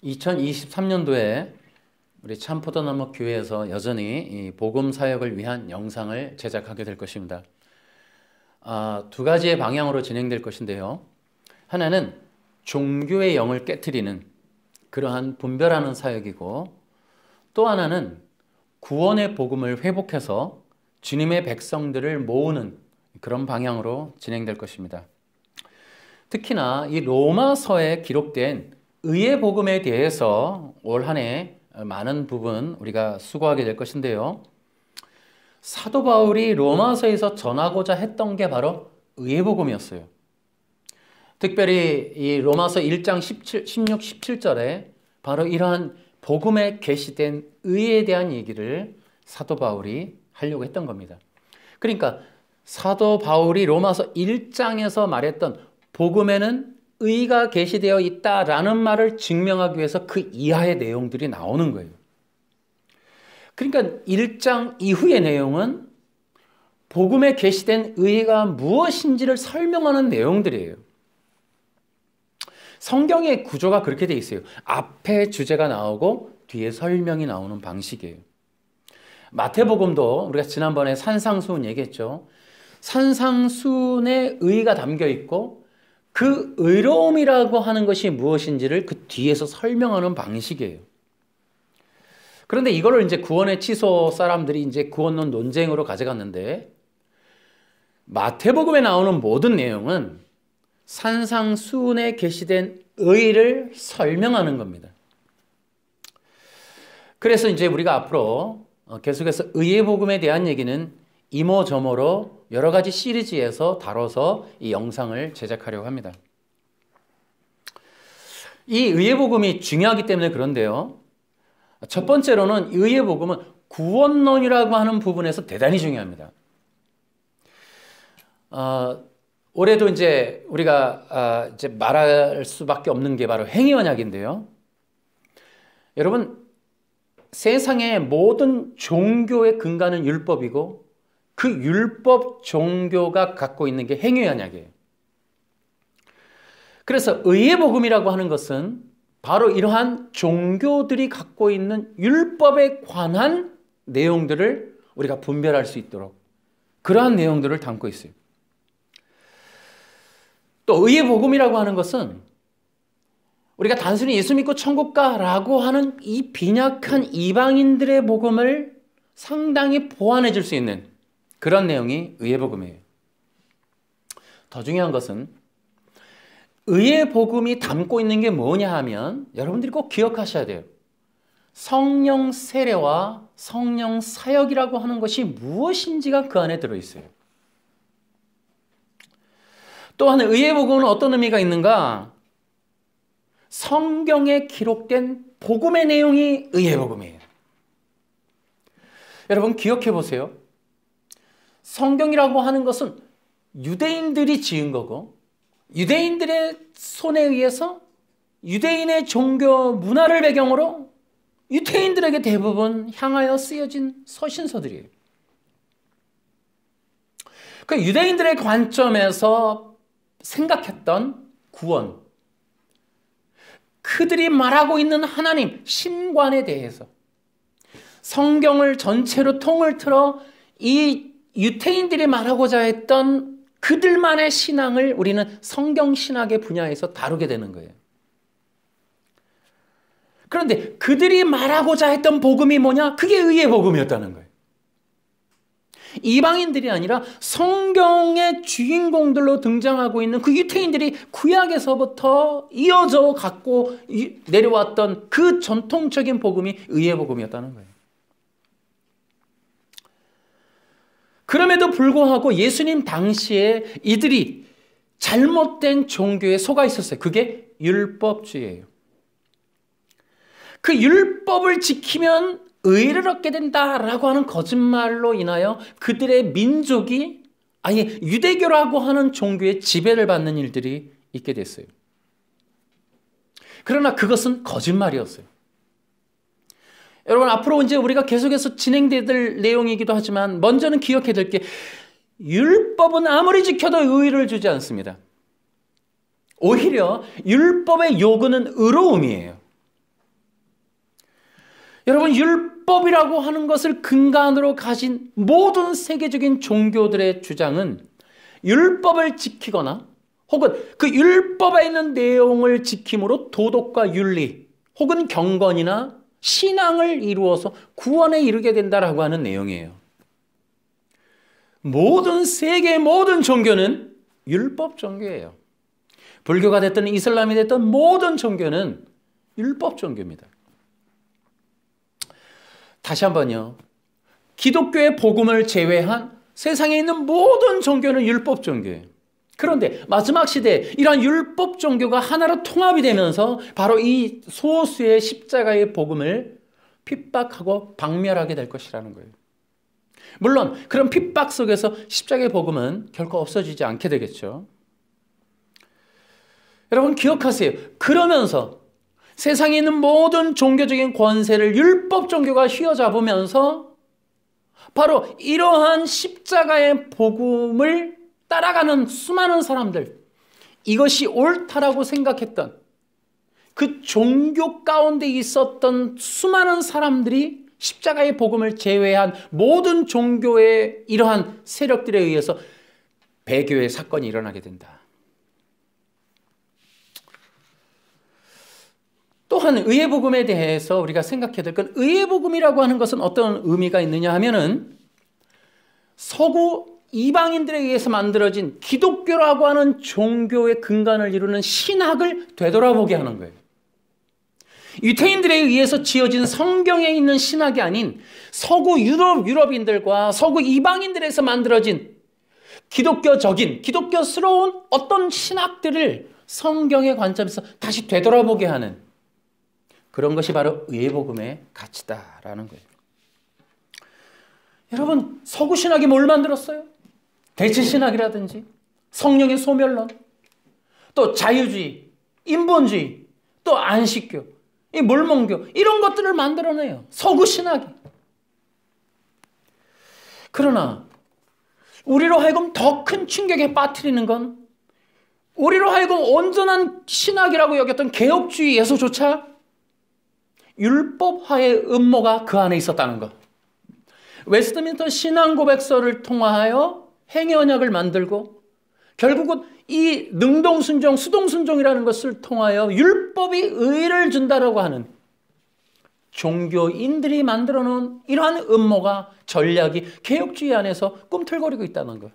2023년도에 우리 참포도나무 교회에서 여전히 이 복음 사역을 위한 영상을 제작하게 될 것입니다. 두 가지의 방향으로 진행될 것인데요. 하나는 종교의 영을 깨트리는 그러한 분별하는 사역이고, 또 하나는 구원의 복음을 회복해서 주님의 백성들을 모으는 그런 방향으로 진행될 것입니다. 특히나 이 로마서에 기록된 의의 복음에 대해서 올 한 해 많은 부분 우리가 수고하게 될 것인데요. 사도 바울이 로마서에서 전하고자 했던 게 바로 의의 복음이었어요. 특별히 이 로마서 1장 16, 17절에 바로 이러한 복음에 계시된 의에 대한 얘기를 사도 바울이 하려고 했던 겁니다. 그러니까 사도 바울이 로마서 1장에서 말했던 복음에는 의가 계시되어 있다라는 말을 증명하기 위해서 그 이하의 내용들이 나오는 거예요. 그러니까 1장 이후의 내용은 복음에 계시된 의가 무엇인지를 설명하는 내용들이에요. 성경의 구조가 그렇게 돼 있어요. 앞에 주제가 나오고 뒤에 설명이 나오는 방식이에요. 마태복음도 우리가 지난번에 산상수훈 얘기했죠. 산상수훈에 의가 담겨 있고 그 의로움이라고 하는 것이 무엇인지를 그 뒤에서 설명하는 방식이에요. 그런데 이거를 이제 구원의 취소 사람들이 이제 구원론 논쟁으로 가져갔는데, 마태복음에 나오는 모든 내용은 산상수훈에 계시된 의를 설명하는 겁니다. 그래서 이제 우리가 앞으로 계속해서 의의 복음에 대한 얘기는 이모저모로 여러 가지 시리즈에서 다뤄서 이 영상을 제작하려고 합니다. 이 의의 복음이 중요하기 때문에 그런데요. 첫 번째로는 의의 복음은 구원론이라고 하는 부분에서 대단히 중요합니다. 올해도 이제 우리가 이제 말할 수밖에 없는 게 바로 행위언약인데요. 여러분, 세상의 모든 종교의 근간은 율법이고 그 율법 종교가 갖고 있는 게 행위언약이에요. 그래서 의의 복음이라고 하는 것은 바로 이러한 종교들이 갖고 있는 율법에 관한 내용들을 우리가 분별할 수 있도록 그러한 내용들을 담고 있어요. 또 의의 복음이라고 하는 것은 우리가 단순히 예수 믿고 천국 가라고 하는 이 빈약한 이방인들의 복음을 상당히 보완해 줄 수 있는 그런 내용이 의의 복음이에요. 더 중요한 것은 의의 복음이 담고 있는 게 뭐냐 하면 여러분들이 꼭 기억하셔야 돼요. 성령 세례와 성령 사역이라고 하는 것이 무엇인지가 그 안에 들어있어요. 또한 의의 복음은 어떤 의미가 있는가? 성경에 기록된 복음의 내용이 의의 복음이에요. 여러분 기억해 보세요. 성경이라고 하는 것은 유대인들이 지은 거고 유대인들의 손에 의해서 유대인의 종교 문화를 배경으로 유대인들에게 대부분 향하여 쓰여진 서신서들이에요. 그 유대인들의 관점에서 생각했던 구원, 그들이 말하고 있는 하나님, 신관에 대해서 성경을 전체로 통을 틀어 이 유대인들이 말하고자 했던 그들만의 신앙을 우리는 성경신학의 분야에서 다루게 되는 거예요. 그런데 그들이 말하고자 했던 복음이 뭐냐? 그게 의의 복음이었다는 거예요. 이방인들이 아니라 성경의 주인공들로 등장하고 있는 그 유대인들이 구약에서부터 이어져 갖고 내려왔던 그 전통적인 복음이 의의 복음이었다는 거예요. 그럼에도 불구하고 예수님 당시에 이들이 잘못된 종교에 속아 있었어요. 그게 율법주의예요. 그 율법을 지키면 의를 얻게 된다라고 하는 거짓말로 인하여 그들의 민족이 아예 유대교라고 하는 종교의 지배를 받는 일들이 있게 됐어요. 그러나 그것은 거짓말이었어요. 여러분 앞으로 이제 우리가 계속해서 진행될 내용이기도 하지만 먼저는 기억해야 될 게 율법은 아무리 지켜도 의의를 주지 않습니다. 오히려 율법의 요구는 의로움이에요. 여러분, 율법이라고 하는 것을 근간으로 가진 모든 세계적인 종교들의 주장은 율법을 지키거나 혹은 그 율법에 있는 내용을 지킴으로 도덕과 윤리 혹은 경건이나 신앙을 이루어서 구원에 이르게 된다라고 하는 내용이에요. 모든 세계의 모든 종교는 율법 종교예요. 불교가 됐든 이슬람이 됐든 모든 종교는 율법 종교입니다. 다시 한번요. 기독교의 복음을 제외한 세상에 있는 모든 종교는 율법 종교예요. 그런데 마지막 시대에 이러한 율법 종교가 하나로 통합이 되면서 바로 이 소수의 십자가의 복음을 핍박하고 박멸하게 될 것이라는 거예요. 물론 그런 핍박 속에서 십자가의 복음은 결코 없어지지 않게 되겠죠. 여러분 기억하세요. 그러면서 세상에 있는 모든 종교적인 권세를 율법 종교가 휘어잡으면서 바로 이러한 십자가의 복음을 따라가는 수많은 사람들, 이것이 옳다라고 생각했던 그 종교 가운데 있었던 수많은 사람들이 십자가의 복음을 제외한 모든 종교의 이러한 세력들에 의해서 배교의 사건이 일어나게 된다. 또한 의의 복음에 대해서 우리가 생각해야 될 건, 의의 복음이라고 하는 것은 어떤 의미가 있느냐 하면은 서구 이방인들에 의해서 만들어진 기독교라고 하는 종교의 근간을 이루는 신학을 되돌아보게 하는 거예요. 유태인들에 의해서 지어진 성경에 있는 신학이 아닌 서구 유럽인들과 서구 이방인들에서 만들어진 기독교적인, 기독교스러운 어떤 신학들을 성경의 관점에서 다시 되돌아보게 하는 그런 것이 바로 의의 복음의 가치다라는 거예요. 여러분, 서구 신학이 뭘 만들었어요? 대체신학이라든지 성령의 소멸론, 또 자유주의, 인본주의, 또 안식교, 이 몰몬교, 이런 것들을 만들어내요. 서구 신학이. 그러나 우리로 하여금 더 큰 충격에 빠뜨리는 건, 우리로 하여금 온전한 신학이라고 여겼던 개혁주의에서조차 율법화의 음모가 그 안에 있었다는 것. 웨스트민스터 신앙고백서를 통하여 행위언약을 만들고 결국은 이 능동순종, 수동순종이라는 것을 통하여 율법이 의를 준다라고 하는 종교인들이 만들어 놓은 이러한 음모가, 전략이 개혁주의 안에서 꿈틀거리고 있다는 것.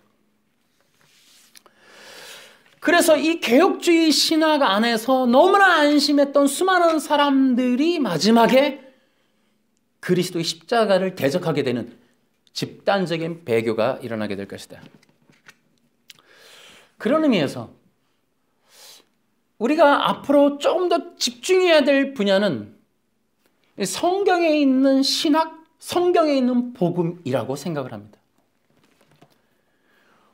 그래서 이 개혁주의 신학 안에서 너무나 안심했던 수많은 사람들이 마지막에 그리스도의 십자가를 대적하게 되는 집단적인 배교가 일어나게 될 것이다. 그런 의미에서 우리가 앞으로 조금 더 집중해야 될 분야는 성경에 있는 신학, 성경에 있는 복음이라고 생각을 합니다.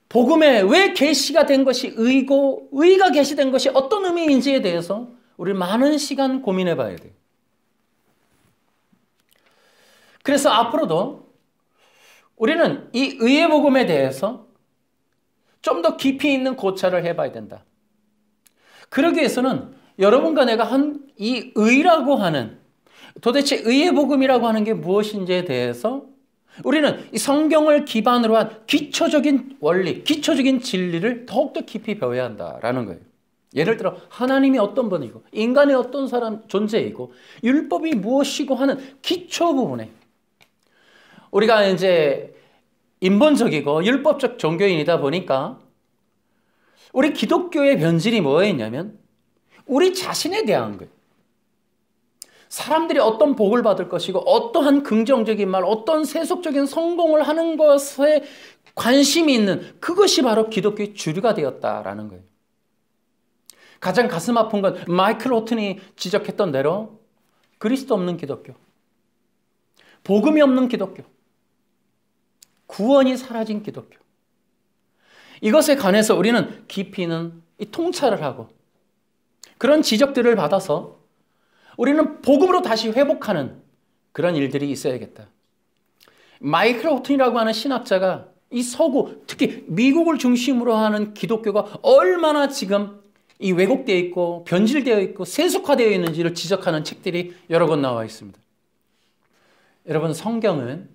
복음에 왜 계시가 된 것이 의고, 의가 계시된 것이 어떤 의미인지에 대해서 우리 많은 시간 고민해 봐야 돼요. 그래서 앞으로도 우리는 이 의의 복음에 대해서 좀 더 깊이 있는 고찰을 해봐야 된다. 그러기 위해서는 여러분과 내가 한 이 의라고 하는, 도대체 의의 복음이라고 하는 게 무엇인지에 대해서 우리는 이 성경을 기반으로 한 기초적인 원리, 기초적인 진리를 더욱더 깊이 배워야 한다라는 거예요. 예를 들어 하나님이 어떤 분이고 인간의 어떤 사람 존재이고 율법이 무엇이고 하는 기초 부분에, 우리가 이제 인본적이고 율법적 종교인이다 보니까 우리 기독교의 변질이 뭐였냐면 우리 자신에 대한 거예요. 사람들이 어떤 복을 받을 것이고 어떠한 긍정적인 말, 어떤 세속적인 성공을 하는 것에 관심이 있는, 그것이 바로 기독교의 주류가 되었다라는 거예요. 가장 가슴 아픈 건 마이클 호튼이 지적했던 대로 그리스도 없는 기독교, 복음이 없는 기독교, 구원이 사라진 기독교, 이것에 관해서 우리는 깊이 있는 이 통찰을 하고 그런 지적들을 받아서 우리는 복음으로 다시 회복하는 그런 일들이 있어야겠다. 마이클 호튼이라고 하는 신학자가 이 서구, 특히 미국을 중심으로 하는 기독교가 얼마나 지금 이 왜곡되어 있고 변질되어 있고 세속화되어 있는지를 지적하는 책들이 여러 권 나와 있습니다. 여러분, 성경은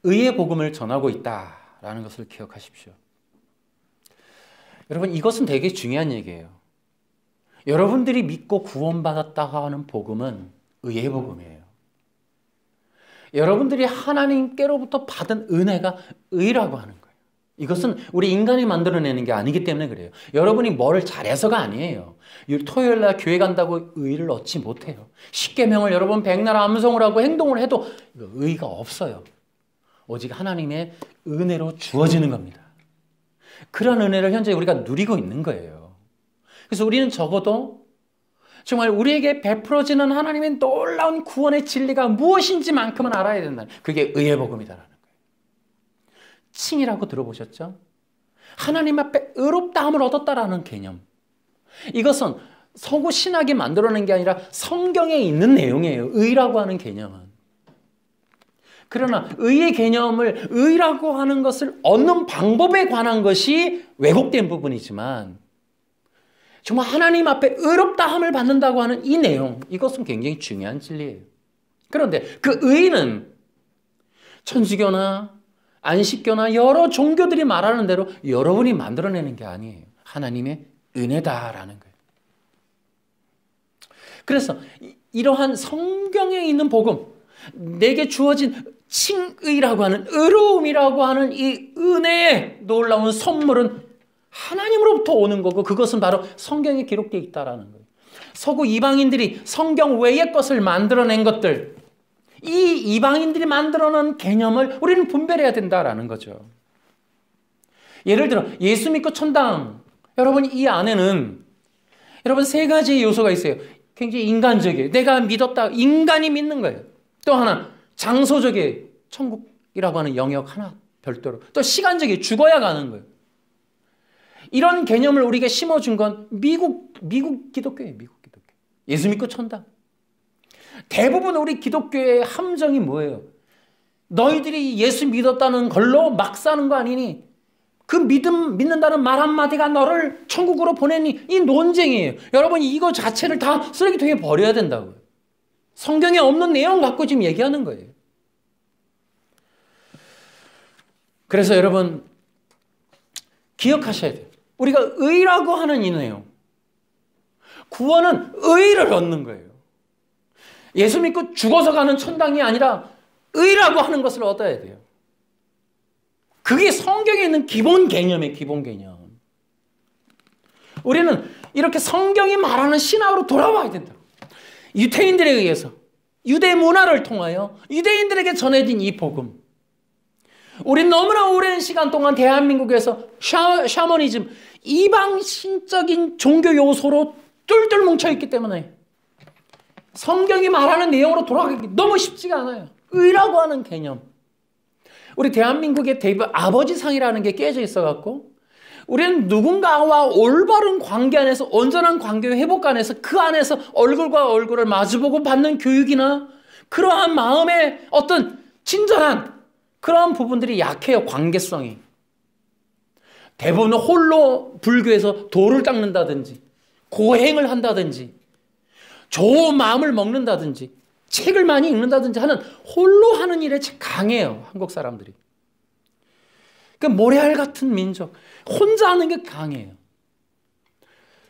의의 복음을 전하고 있다라는 것을 기억하십시오. 여러분, 이것은 되게 중요한 얘기예요. 여러분들이 믿고 구원받았다고 하는 복음은 의의 복음이에요. 여러분들이 하나님께로부터 받은 은혜가 의라고 하는 거예요. 이것은 우리 인간이 만들어내는 게 아니기 때문에 그래요. 여러분이 뭘 잘해서가 아니에요. 토요일 날 교회 간다고 의를 얻지 못해요. 십계명을 여러분 백날 암송을 하고 행동을 해도 의가 없어요. 오직 하나님의 은혜로 주어지는 겁니다. 그런 은혜를 현재 우리가 누리고 있는 거예요. 그래서 우리는 적어도 정말 우리에게 베풀어지는 하나님의 놀라운 구원의 진리가 무엇인지만큼은 알아야 된다. 그게 의의 복음이다라는 거예요. 칭이라고 들어보셨죠? 하나님 앞에 의롭다함을 얻었다라는 개념. 이것은 서구 신학이 만들어낸 게 아니라 성경에 있는 내용이에요. 의라고 하는 개념은. 그러나 의의 개념을 의라고 하는 것을 얻는 방법에 관한 것이 왜곡된 부분이지만 정말 하나님 앞에 의롭다함을 받는다고 하는 이 내용, 이것은 굉장히 중요한 진리예요. 그런데 그 의는 천주교나 안식교나 여러 종교들이 말하는 대로 여러분이 만들어내는 게 아니에요. 하나님의 은혜다라는 거예요. 그래서 이러한 성경에 있는 복음, 내게 주어진 칭의라고 하는 의로움이라고 하는 이 은혜의 놀라운 선물은 하나님으로부터 오는 거고 그것은 바로 성경에 기록되어 있다라는 거예요. 서구 이방인들이 성경 외의 것을 만들어낸 것들, 이 이방인들이 만들어낸 개념을 우리는 분별해야 된다라는 거죠. 예를 들어 예수 믿고 천당, 여러분 이 안에는 여러분 세 가지의 요소가 있어요. 굉장히 인간적이에요. 내가 믿었다, 인간이 믿는 거예요. 또 하나 장소적이에요. 천국이라고 하는 영역 하나 별도로. 또 시간적이에요. 죽어야 가는 거예요. 이런 개념을 우리에게 심어준 건 미국 기독교예요. 미국 기독교. 예수 믿고 천당. 대부분 우리 기독교의 함정이 뭐예요? 너희들이 예수 믿었다는 걸로 막 사는 거 아니니? 그 믿는다는 말 한마디가 너를 천국으로 보내니? 이 논쟁이에요. 여러분 이거 자체를 다 쓰레기통에 버려야 된다고요. 성경에 없는 내용 갖고 지금 얘기하는 거예요. 그래서 여러분 기억하셔야 돼요. 우리가 의라고 하는 이 내용, 구원은 의를 얻는 거예요. 예수 믿고 죽어서 가는 천당이 아니라 의라고 하는 것을 얻어야 돼요. 그게 성경에 있는 기본 개념이에요. 기본 개념. 우리는 이렇게 성경이 말하는 신학으로 돌아와야 된다. 유태인들에 의해서 유대 문화를 통하여 유대인들에게 전해진 이 복음. 우린 너무나 오랜 시간 동안 대한민국에서 샤머니즘, 이방신적인 종교 요소로 뚫뚫 뭉쳐있기 때문에 성경이 말하는 내용으로 돌아가기 너무 쉽지가 않아요. 의라고 하는 개념. 우리 대한민국의 아버지상이라는 게 깨져 있어갖고 우리는 누군가와 올바른 관계 안에서 온전한 관계 회복 안에서 그 안에서 얼굴과 얼굴을 마주보고 받는 교육이나 그러한 마음의 어떤 친절한 그러한 부분들이 약해요. 관계성이. 대부분 홀로 불교에서 돌을 닦는다든지 고행을 한다든지 좋은 마음을 먹는다든지 책을 많이 읽는다든지 하는 홀로 하는 일에 강해요. 한국 사람들이. 그 모래알 같은 민족. 혼자 하는 게 강해요.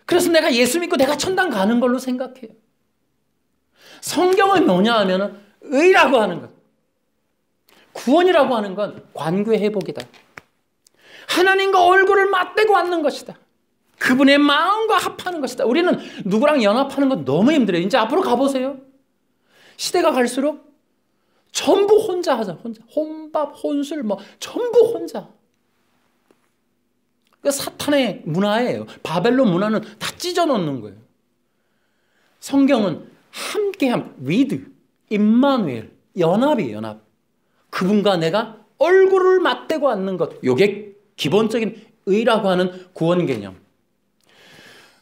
그래서 내가 예수 믿고 내가 천당 가는 걸로 생각해요. 성경은 뭐냐 하면 의라고 하는 것. 구원이라고 하는 건 관계 회복이다. 하나님과 얼굴을 맞대고 앉는 것이다. 그분의 마음과 합하는 것이다. 우리는 누구랑 연합하는 건 너무 힘들어요. 이제 앞으로 가보세요. 시대가 갈수록 전부 혼자 하자. 혼자. 혼밥, 혼술, 전부 혼자. 그 사탄의 문화예요. 바벨론 문화는 다 찢어놓는 거예요. 성경은 함께함, with, 임마누엘, 연합이에요. 연합. 그분과 내가 얼굴을 맞대고 앉는 것. 이게 기본적인 의라고 하는 구원 개념.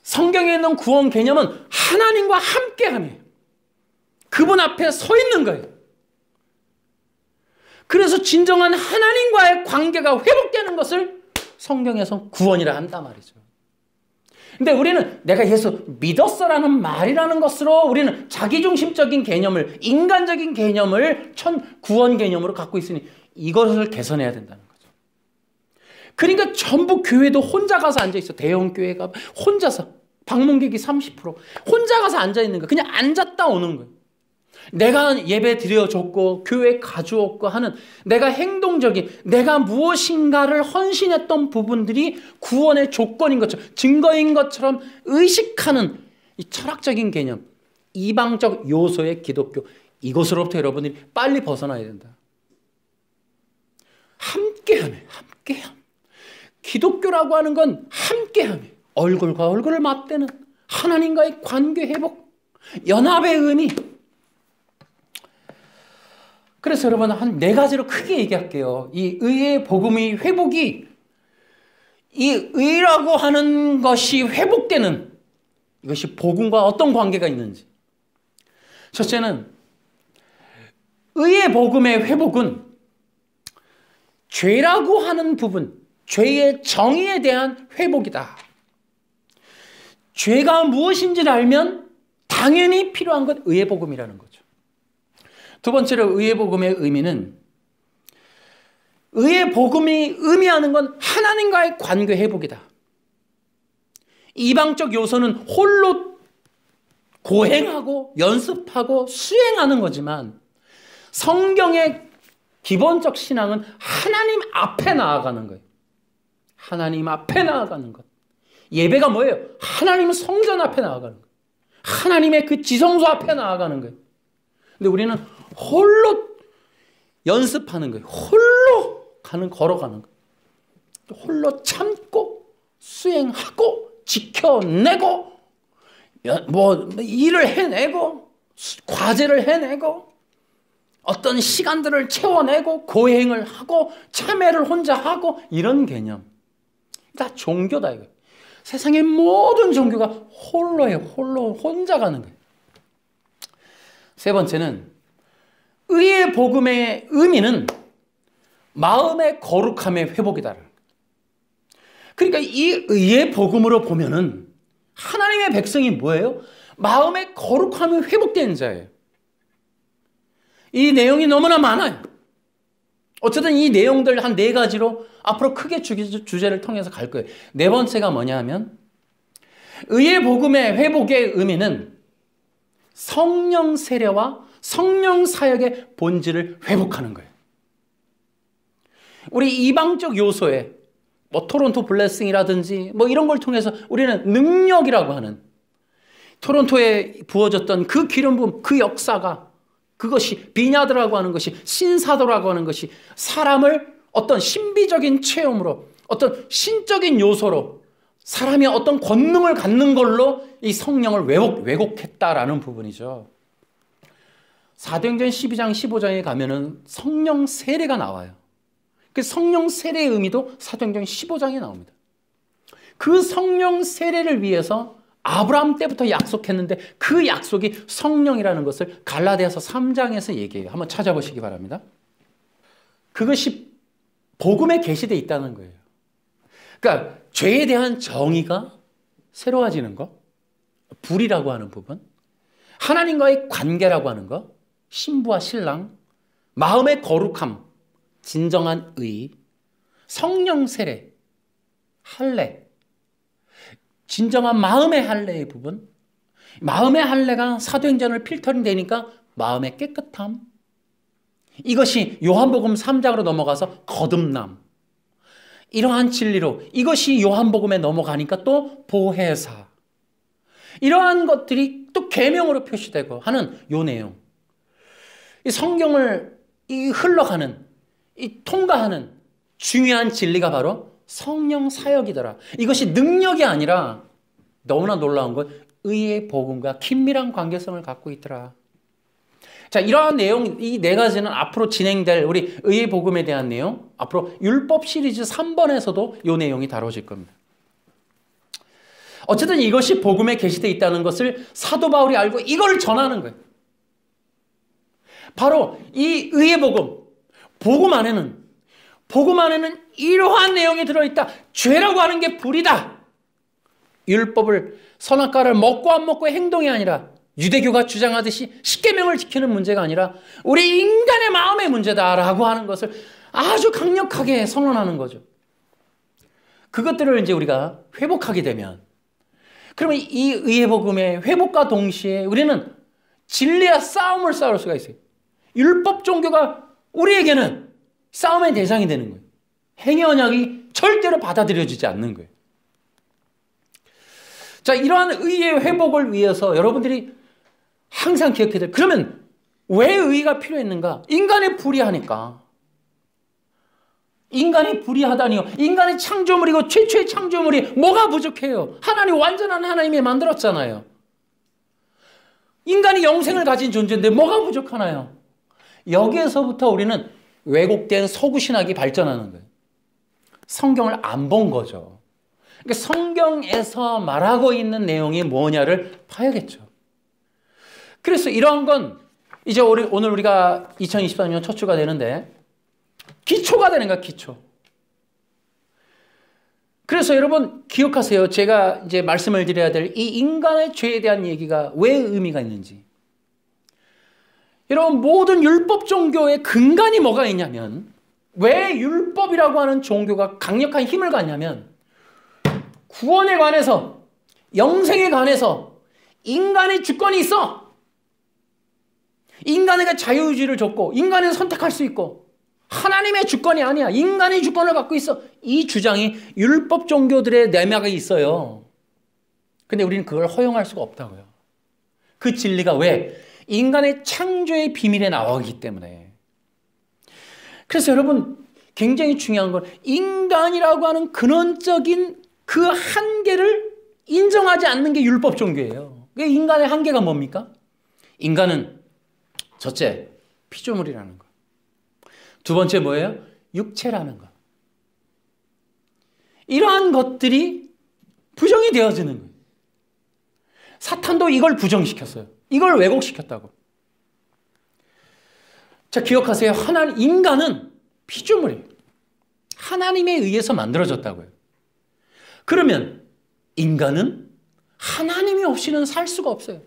성경에 있는 구원 개념은 하나님과 함께함이에요. 그분 앞에 서 있는 거예요. 그래서 진정한 하나님과의 관계가 회복되는 것을 성경에서 구원이라 한단 말이죠. 근데 우리는 내가 예수 믿었어라는 말이라는 것으로 우리는 자기중심적인 개념을, 인간적인 개념을 구원 개념으로 갖고 있으니 이것을 개선해야 된다는 거죠. 그러니까 전부 교회도 혼자 가서 앉아있어. 대형 교회가 혼자서 방문객이 30% 혼자 가서 앉아있는 거야. 그냥 앉았다 오는 거예요. 내가 예배 드려줬고 교회 가주었고 하는 내가 행동적인 내가 무엇인가를 헌신했던 부분들이 구원의 조건인 것처럼 증거인 것처럼 의식하는 이 철학적인 개념, 이방적 요소의 기독교, 이것으로부터 여러분들이 빨리 벗어나야 된다. 함께함이에요. 함께함. 기독교라고 하는 건 함께함이에요. 얼굴과 얼굴을 맞대는 하나님과의 관계 회복, 연합의 의미. 그래서 여러분 한 4가지로 크게 얘기할게요. 이 의의 복음의 회복이 이 의라고 하는 것이 회복되는 이것이 복음과 어떤 관계가 있는지. 첫째는 의의 복음의 회복은 죄라고 하는 부분, 죄의 정의에 대한 회복이다. 죄가 무엇인지를 알면 당연히 필요한 건 의의 복음이라는 거죠. 두 번째로 의의 복음의 의미는 의의 복음이 의미하는 건 하나님과의 관계 회복이다. 이방적 요소는 홀로 고행하고 연습하고 수행하는 거지만 성경의 기본적 신앙은 하나님 앞에 나아가는 거예요. 하나님 앞에 나아가는 것. 예배가 뭐예요? 하나님 성전 앞에 나아가는 거예요. 하나님의 그 지성소 앞에 나아가는 거예요. 근데 우리는 홀로 연습하는 거예요. 홀로 걸어가는 거예요. 홀로 참고 수행하고 지켜내고 일을 해내고 과제를 해내고 어떤 시간들을 채워내고 고행을 하고 참회를 혼자 하고 이런 개념. 다 종교다 이거. 세상의 모든 종교가 홀로예요. 홀로 혼자 가는 거예요. 세 번째는 의의 복음의 의미는 마음의 거룩함의 회복이다. 그러니까 이 의의 복음으로 보면은 하나님의 백성이 뭐예요? 마음의 거룩함이 회복된 자예요. 이 내용이 너무나 많아요. 어쨌든 이 내용들 한 4가지로 앞으로 크게 주제를 통해서 갈 거예요. 4번째가 뭐냐 하면 의의 복음의 회복의 의미는 성령 세례와 성령 사역의 본질을 회복하는 거예요. 우리 이방적 요소에 토론토 블레싱이라든지 이런 걸 통해서 우리는 능력이라고 하는 토론토에 부어졌던 그 기름 부음, 그 역사가 그것이 비냐드라고 하는 것이 신사도라고 하는 것이 사람을 어떤 신비적인 체험으로 어떤 신적인 요소로 사람이 어떤 권능을 갖는 걸로 이 성령을 왜곡했다라는 부분이죠. 사도행전 12장 15장에 가면은 성령 세례가 나와요. 그 성령 세례의 의미도 사도행전 15장에 나옵니다. 그 성령 세례를 위해서 아브라함 때부터 약속했는데 그 약속이 성령이라는 것을 갈라디아서 3장에서 얘기해요. 한번 찾아보시기 바랍니다. 그것이 복음에 계시되어 있다는 거예요. 그러니까 죄에 대한 정의가 새로워지는 것, 불이라고 하는 부분, 하나님과의 관계라고 하는 것, 신부와 신랑, 마음의 거룩함, 진정한 의, 성령 세례, 할례, 진정한 마음의 할례의 부분, 마음의 할례가 사도행전을 필터링 되니까 마음의 깨끗함, 이것이 요한복음 3장으로 넘어가서 거듭남, 이러한 진리로 이것이 요한복음에 넘어가니까 또 보혜사, 이러한 것들이 또 계명으로 표시되고 하는 요 내용. 이 성경을 흘러가는 통과하는 중요한 진리가 바로 성령 사역이더라. 이것이 능력이 아니라 너무나 놀라운 건 의의 복음과 긴밀한 관계성을 갖고 있더라. 자, 이러한 내용, 이 4가지는 앞으로 진행될 우리 의의 복음에 대한 내용, 앞으로 율법 시리즈 3번에서도 이 내용이 다뤄질 겁니다. 어쨌든 이것이 복음에 게시되어 있다는 것을 사도 바울이 알고 이걸 전하는 거예요. 바로 이 의의 복음, 복음 안에는 이러한 내용이 들어있다. 죄라고 하는 게 불이다. 율법을 선악과를 먹고 안 먹고의 행동이 아니라 유대교가 주장하듯이 십계명을 지키는 문제가 아니라 우리 인간의 마음의 문제다라고 하는 것을 아주 강력하게 선언하는 거죠. 그것들을 이제 우리가 회복하게 되면 그러면 이 의의 복음의 회복과 동시에 우리는 진리와 싸움을 싸울 수가 있어요. 율법 종교가 우리에게는 싸움의 대상이 되는 거예요. 행위 언약이 절대로 받아들여지지 않는 거예요. 자, 이러한 의의 회복을 위해서 여러분들이 항상 기억해야 돼요. 그러면 왜 의가 필요했는가? 인간이 불의하니까. 인간이 불의하다니요. 인간의 창조물이고 최초의 창조물이 뭐가 부족해요? 하나님 완전한 하나님이 만들었잖아요. 인간이 영생을 가진 존재인데 뭐가 부족하나요? 여기에서부터 우리는 왜곡된 서구 신학이 발전하는 거예요. 성경을 안 본 거죠. 그러니까 성경에서 말하고 있는 내용이 뭐냐를 봐야겠죠. 그래서 이러한 건 이제 오늘 우리가 2023년 첫 주가 되는데 기초가 되는 거야, 기초. 그래서 여러분 기억하세요. 제가 이제 말씀을 드려야 될 이 인간의 죄에 대한 얘기가 왜 의미가 있는지. 여러분 모든 율법 종교의 근간이 뭐가 있냐면 왜 율법이라고 하는 종교가 강력한 힘을 갖냐면 구원에 관해서 영생에 관해서 인간의 주권이 있어. 인간에게 자유의지를 줬고 인간은 선택할 수 있고 하나님의 주권이 아니야. 인간의 주권을 갖고 있어. 이 주장이 율법 종교들의 내막에 있어요. 근데 우리는 그걸 허용할 수가 없다고요. 그 진리가 왜? 인간의 창조의 비밀에 나오기 때문에. 그래서 여러분 굉장히 중요한 건 인간이라고 하는 근원적인 그 한계를 인정하지 않는 게 율법 종교예요. 그 인간의 한계가 뭡니까? 인간은 첫째, 피조물이라는 거. 두 번째 뭐예요? 육체라는 거. 이러한 것들이 부정이 되어지는 거예요. 사탄도 이걸 부정시켰어요. 이걸 왜곡시켰다고. 자, 기억하세요. 인간은 피조물이에요. 하나님에 의해서 만들어졌다고요. 그러면 인간은 하나님이 없이는 살 수가 없어요.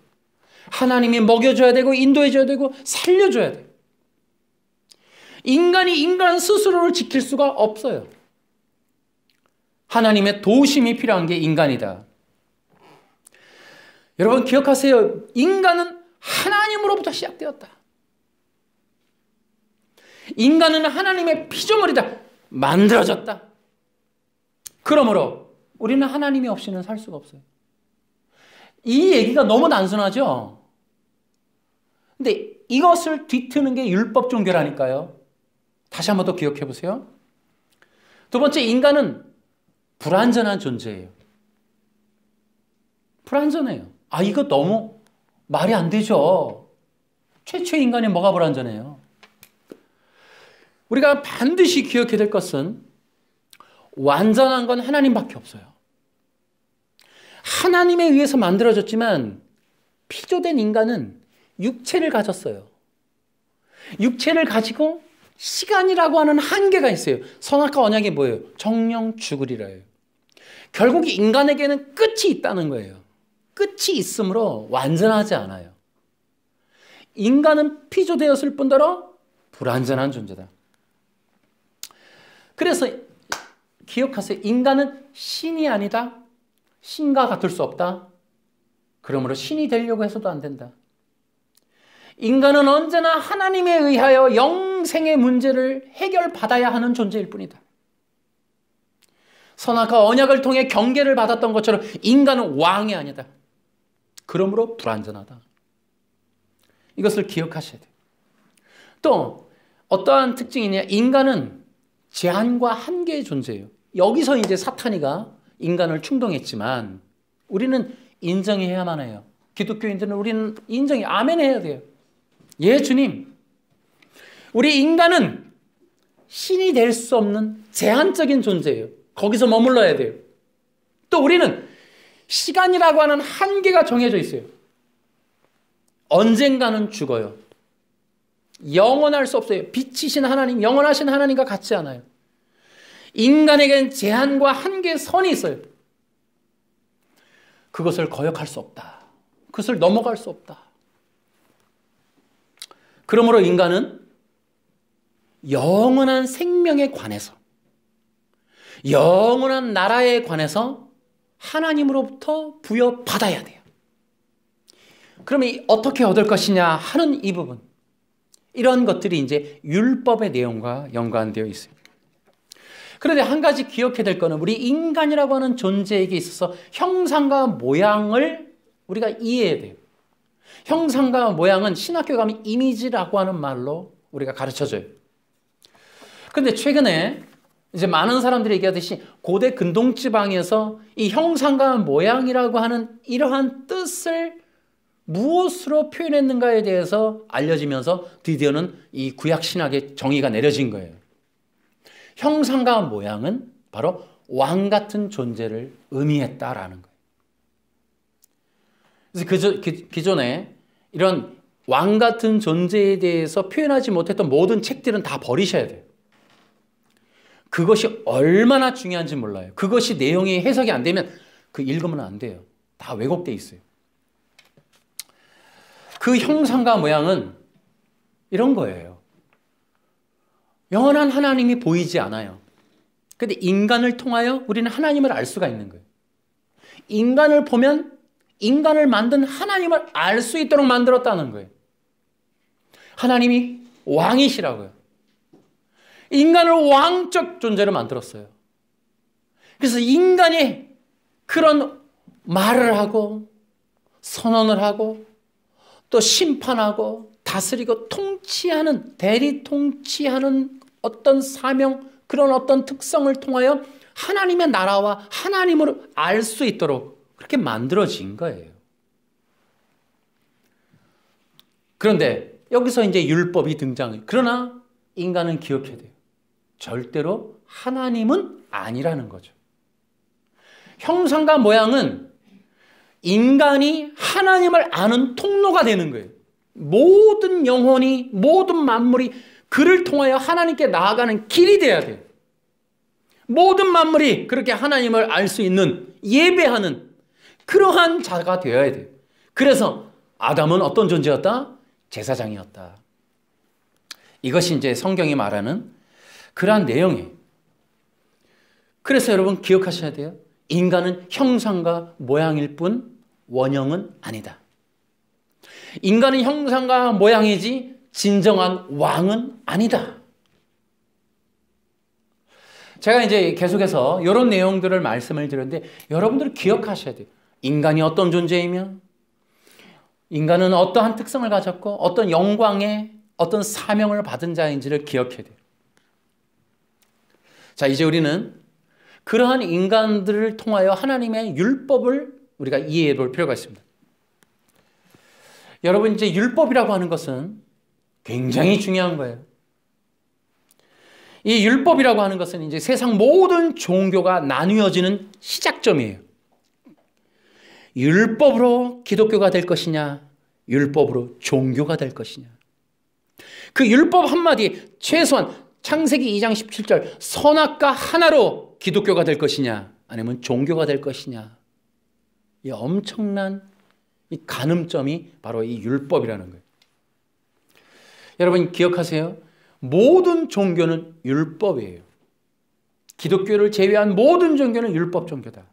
하나님이 먹여줘야 되고 인도해줘야 되고 살려줘야 돼요. 인간이 인간 스스로를 지킬 수가 없어요. 하나님의 도우심이 필요한 게 인간이다. 여러분 기억하세요. 인간은 하나님으로부터 시작되었다. 인간은 하나님의 피조물이다. 만들어졌다. 그러므로 우리는 하나님이 없이는 살 수가 없어요. 이 얘기가 너무 단순하죠? 근데 이것을 뒤트는 게 율법 종교라니까요. 다시 한번 더 기억해 보세요. 두 번째, 인간은 불완전한 존재예요. 불완전해요. 아, 이거 너무 말이 안 되죠. 최초의 인간이 뭐가 불완전해요? 우리가 반드시 기억해야 될 것은 완전한 건 하나님밖에 없어요. 하나님에 의해서 만들어졌지만 피조된 인간은 육체를 가졌어요. 육체를 가지고 시간이라고 하는 한계가 있어요. 선악과 언약이 뭐예요? 정령 죽으리라 해요. 결국 인간에게는 끝이 있다는 거예요. 끝이 있으므로 완전하지 않아요. 인간은 피조되었을 뿐더러 불완전한 존재다. 그래서 기억하세요. 인간은 신이 아니다. 신과 같을 수 없다. 그러므로 신이 되려고 해서도 안 된다. 인간은 언제나 하나님에 의하여 영생의 문제를 해결받아야 하는 존재일 뿐이다. 선악과 언약을 통해 경계를 받았던 것처럼 인간은 왕이 아니다. 그러므로 불완전하다. 이것을 기억하셔야 돼요. 또 어떠한 특징이 있냐? 인간은 제한과 한계의 존재예요. 여기서 이제 사탄이가 인간을 충동했지만 우리는 인정해야만 해요. 기독교인들은 우리는 아멘 해야 돼요. 예, 주님. 우리 인간은 신이 될 수 없는 제한적인 존재예요. 거기서 머물러야 돼요. 또 우리는 시간이라고 하는 한계가 정해져 있어요. 언젠가는 죽어요. 영원할 수 없어요. 빛이신 하나님, 영원하신 하나님과 같지 않아요. 인간에겐 제한과 한계의 선이 있어요. 그것을 거역할 수 없다. 그것을 넘어갈 수 없다. 그러므로 인간은 영원한 생명에 관해서, 영원한 나라에 관해서 하나님으로부터 부여받아야 돼요. 그러면 어떻게 얻을 것이냐 하는 이 부분, 이런 것들이 이제 율법의 내용과 연관되어 있어요. 그런데 한 가지 기억해야 될 것은 우리 인간이라고 하는 존재에게 있어서 형상과 모양을 우리가 이해해야 돼요. 형상과 모양은 신학교에 가면 이미지라고 하는 말로 우리가 가르쳐줘요. 그런데 최근에 이제 많은 사람들이 얘기하듯이 고대 근동지방에서 이 형상과 모양이라고 하는 이러한 뜻을 무엇으로 표현했는가에 대해서 알려지면서 드디어는 이 구약 신학의 정의가 내려진 거예요. 형상과 모양은 바로 왕 같은 존재를 의미했다라는 거예요. 그래서 기존에 이런 왕 같은 존재에 대해서 표현하지 못했던 모든 책들은 다 버리셔야 돼요. 그것이 얼마나 중요한지 몰라요. 그것이 내용이 해석이 안 되면 그 읽으면 안 돼요. 다 왜곡돼 있어요. 그 형상과 모양은 이런 거예요. 영원한 하나님이 보이지 않아요. 그런데 인간을 통하여 우리는 하나님을 알 수가 있는 거예요. 인간을 보면 인간을 만든 하나님을 알 수 있도록 만들었다는 거예요. 하나님이 왕이시라고요. 인간을 왕적 존재로 만들었어요. 그래서 인간이 그런 말을 하고 선언을 하고 또 심판하고 다스리고 통치하는, 대리 통치하는 어떤 사명, 그런 어떤 특성을 통하여 하나님의 나라와 하나님을 알 수 있도록 그렇게 만들어진 거예요. 그런데 여기서 이제 율법이 등장해요. 그러나 인간은 기억해야 돼요. 절대로 하나님은 아니라는 거죠. 형상과 모양은 인간이 하나님을 아는 통로가 되는 거예요. 모든 영혼이, 모든 만물이 그를 통하여 하나님께 나아가는 길이 돼야 돼요. 모든 만물이 그렇게 하나님을 알 수 있는, 예배하는 그러한 자가 되어야 돼요. 그래서 아담은 어떤 존재였다? 제사장이었다. 이것이 이제 성경이 말하는 그러한 내용이에요. 그래서 여러분 기억하셔야 돼요. 인간은 형상과 모양일 뿐 원형은 아니다. 인간은 형상과 모양이지 진정한 왕은 아니다. 제가 이제 계속해서 이런 내용들을 말씀을 드렸는데 여러분들은 기억하셔야 돼요. 인간이 어떤 존재이며 인간은 어떠한 특성을 가졌고 어떤 영광의 어떤 사명을 받은 자인지를 기억해야 돼요. 자, 이제 우리는 그러한 인간들을 통하여 하나님의 율법을 우리가 이해해 볼 필요가 있습니다. 여러분, 이제 율법이라고 하는 것은 굉장히 중요한 거예요. 이 율법이라고 하는 것은 이제 세상 모든 종교가 나뉘어지는 시작점이에요. 율법으로 기독교가 될 것이냐, 율법으로 종교가 될 것이냐. 그 율법 한마디, 최소한 창세기 2장 17절 선악과 하나로 기독교가 될 것이냐, 아니면 종교가 될 것이냐. 이 엄청난 이 가늠점이 바로 이 율법이라는 거예요. 여러분 기억하세요. 모든 종교는 율법이에요. 기독교를 제외한 모든 종교는 율법 종교다.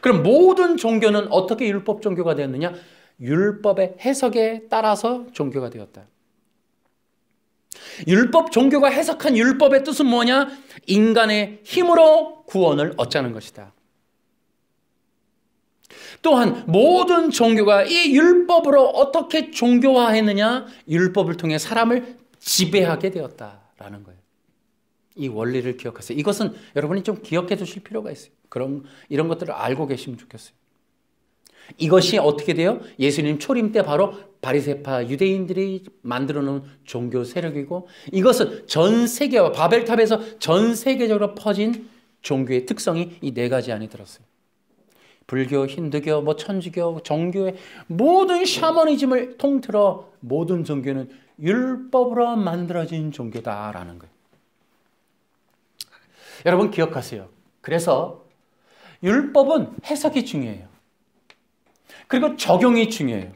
그럼 모든 종교는 어떻게 율법 종교가 되었느냐? 율법의 해석에 따라서 종교가 되었다. 율법 종교가 해석한 율법의 뜻은 뭐냐? 인간의 힘으로 구원을 얻자는 것이다. 또한 모든 종교가 이 율법으로 어떻게 종교화했느냐? 율법을 통해 사람을 지배하게 되었다라는 거예요. 이 원리를 기억하세요. 이것은 여러분이 좀 기억해 두실 필요가 있어요. 이런 것들을 알고 계시면 좋겠어요. 이것이 어떻게 돼요? 예수님 초림 때 바로 바리새파 유대인들이 만들어 놓은 종교 세력이고, 이것은 전 세계와 바벨탑에서 전 세계적으로 퍼진 종교의 특성이 이 네 가지 안에 들었어요. 불교, 힌두교, 천주교, 정교의 모든 샤머니즘을 통틀어 모든 종교는 율법으로 만들어진 종교다라는 거예요. 여러분 기억하세요. 그래서 율법은 해석이 중요해요. 그리고 적용이 중요해요.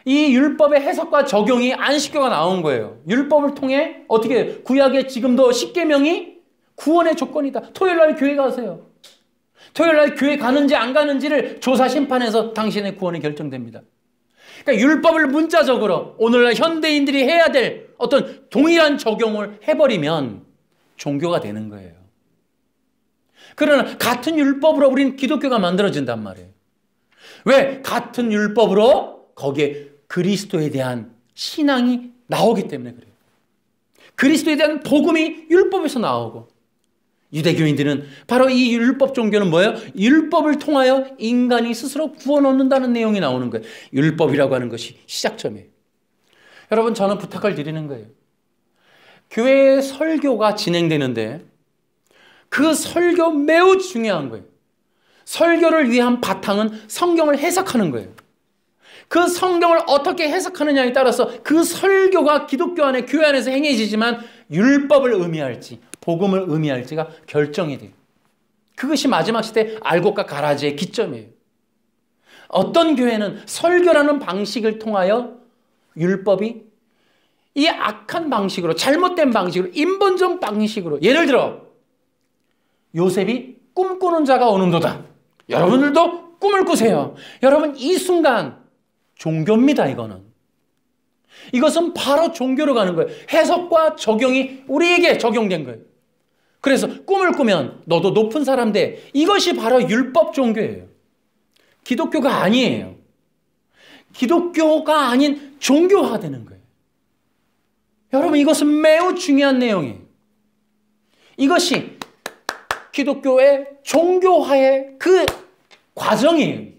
이 율법의 해석과 적용이 안식교가 나온 거예요. 율법을 통해 어떻게 구약의 지금도 십계명이 구원의 조건이다. 토요일 날 교회 가세요. 토요일 날 교회 가는지 안 가는지를 조사 심판해서 당신의 구원이 결정됩니다. 그러니까 율법을 문자적으로 오늘날 현대인들이 해야 될 어떤 동일한 적용을 해버리면 종교가 되는 거예요. 그러나 같은 율법으로 우리는 기독교가 만들어진단 말이에요. 왜? 같은 율법으로 거기에 그리스도에 대한 신앙이 나오기 때문에 그래요. 그리스도에 대한 복음이 율법에서 나오고, 유대교인들은 바로 이 율법 종교는 뭐예요? 율법을 통하여 인간이 스스로 구원 얻는다는 내용이 나오는 거예요. 율법이라고 하는 것이 시작점이에요. 여러분, 저는 부탁을 드리는 거예요. 교회의 설교가 진행되는데 그 설교 매우 중요한 거예요. 설교를 위한 바탕은 성경을 해석하는 거예요. 그 성경을 어떻게 해석하느냐에 따라서 그 설교가 기독교 안에, 교회 안에서 행해지지만 율법을 의미할지 복음을 의미할지가 결정이 돼요. 그것이 마지막 시대 알곡과 가라지의 기점이에요. 어떤 교회는 설교라는 방식을 통하여 율법이 이 악한 방식으로, 잘못된 방식으로, 인본적 방식으로, 예를 들어 요셉이 꿈꾸는 자가 오는도다. 여러분들도 꿈을 꾸세요. 여러분, 이 순간 종교입니다. 이것은 바로 종교로 가는 거예요. 해석과 적용이 우리에게 적용된 거예요. 그래서 꿈을 꾸면 너도 높은 사람 돼. 이것이 바로 율법 종교예요. 기독교가 아니에요. 기독교가 아닌 종교화되는 거예요. 여러분, 이것은 매우 중요한 내용이에요. 이것이 기독교의 종교화의 그 과정이에요.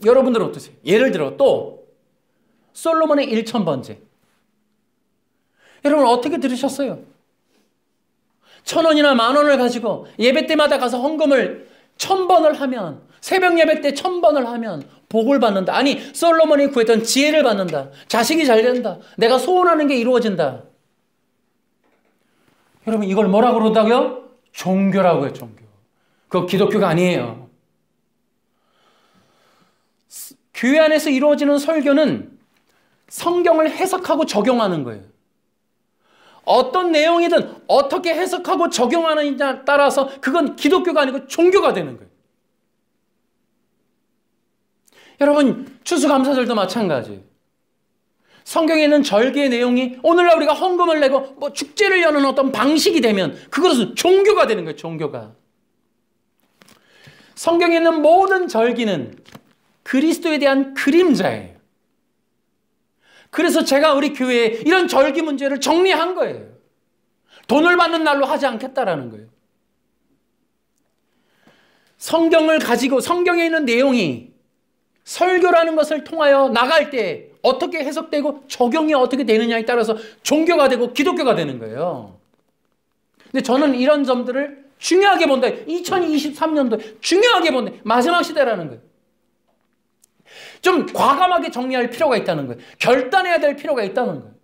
여러분들은 어떠세요? 예를 들어 또 솔로몬의 1000번째. 여러분, 어떻게 들으셨어요? 1000원이나 10,000원을 가지고 예배 때마다 가서 헌금을 1000번을 하면, 새벽 예배 때 1000번을 하면 복을 받는다. 아니, 솔로몬이 구했던 지혜를 받는다. 자식이 잘 된다. 내가 소원하는 게 이루어진다. 여러분, 이걸 뭐라고 그런다고요? 종교라고 해요. 종교. 그거 기독교가 아니에요. 교회 안에서 이루어지는 설교는 성경을 해석하고 적용하는 거예요. 어떤 내용이든 어떻게 해석하고 적용하느냐에 따라서 그건 기독교가 아니고 종교가 되는 거예요. 여러분, 추수감사절도 마찬가지예요. 성경에 있는 절기의 내용이 오늘날 우리가 헌금을 내고 축제를 여는 어떤 방식이 되면 그것은 종교가 되는 거예요. 종교가. 성경에 있는 모든 절기는 그리스도에 대한 그림자예요. 그래서 제가 우리 교회에 이런 절기 문제를 정리한 거예요. 돈을 받는 날로 하지 않겠다라는 거예요. 성경을 가지고 성경에 있는 내용이 설교라는 것을 통하여 나갈 때 어떻게 해석되고 적용이 어떻게 되느냐에 따라서 종교가 되고 기독교가 되는 거예요. 근데 저는 이런 점들을 중요하게 본다. 2023년도에 중요하게 본다. 마지막 시대라는 거예요. 좀 과감하게 정리할 필요가 있다는 거예요. 결단해야 될 필요가 있다는 거예요.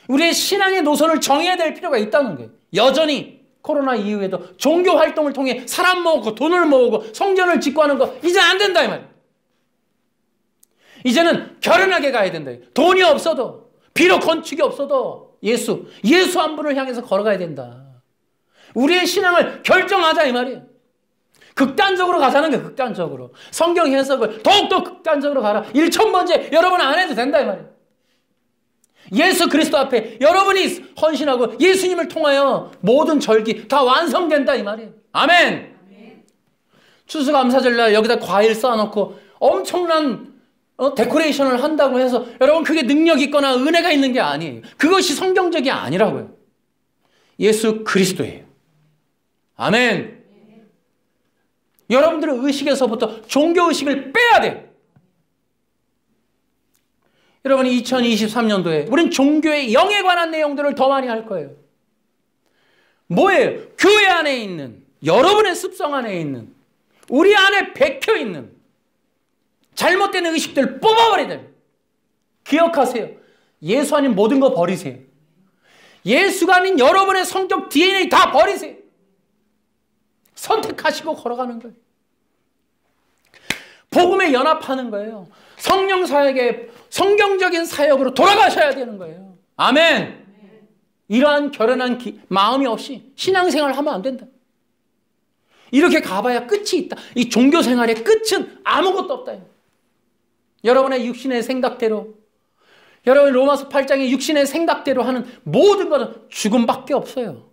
우리의 신앙의 노선을 정해야 될 필요가 있다는 거예요. 여전히 코로나 이후에도 종교 활동을 통해 사람 모으고 돈을 모으고 성전을 짓고 하는 거 이제 안 된다 이 말이에요. 이제는 결연하게 가야 된다. 돈이 없어도, 비록 건축이 없어도 예수 한 분을 향해서 걸어가야 된다. 우리의 신앙을 결정하자 이 말이에요. 극단적으로 가자는 게 극단적으로. 성경 해석을 더욱더 극단적으로 가라. 1000번째 여러분 안 해도 된다 이 말이에요. 예수 그리스도 앞에 여러분이 헌신하고 예수님을 통하여 모든 절기 다 완성된다 이 말이에요. 아멘. 추수감사절날 여기다 과일 쌓아놓고 엄청난 데코레이션을 한다고 해서 여러분 그게 능력 있거나 은혜가 있는 게 아니에요. 그것이 성경적이 아니라고요. 예수 그리스도예요. 아멘. 여러분들의 의식에서부터 종교의식을 빼야 돼요. 여러분 2023년도에 우린 종교의 영에 관한 내용들을 더 많이 할 거예요. 뭐예요? 교회 안에 있는, 여러분의 습성 안에 있는, 우리 안에 박혀있는 잘못된 의식들 뽑아버려야 돼요. 기억하세요. 예수 아닌 모든 거 버리세요. 예수가 아닌 여러분의 성적 DNA 다 버리세요. 선택하시고 걸어가는 거예요. 복음에 연합하는 거예요. 성령 사역에 성경적인 사역으로 돌아가셔야 되는 거예요. 아멘. 이러한 결연한 마음이 없이 신앙생활을 하면 안 된다. 이렇게 가봐야 끝이 있다. 이 종교생활의 끝은 아무것도 없다. 여러분의 육신의 생각대로, 여러분 로마서 8장의 육신의 생각대로 하는 모든 것은 죽음밖에 없어요.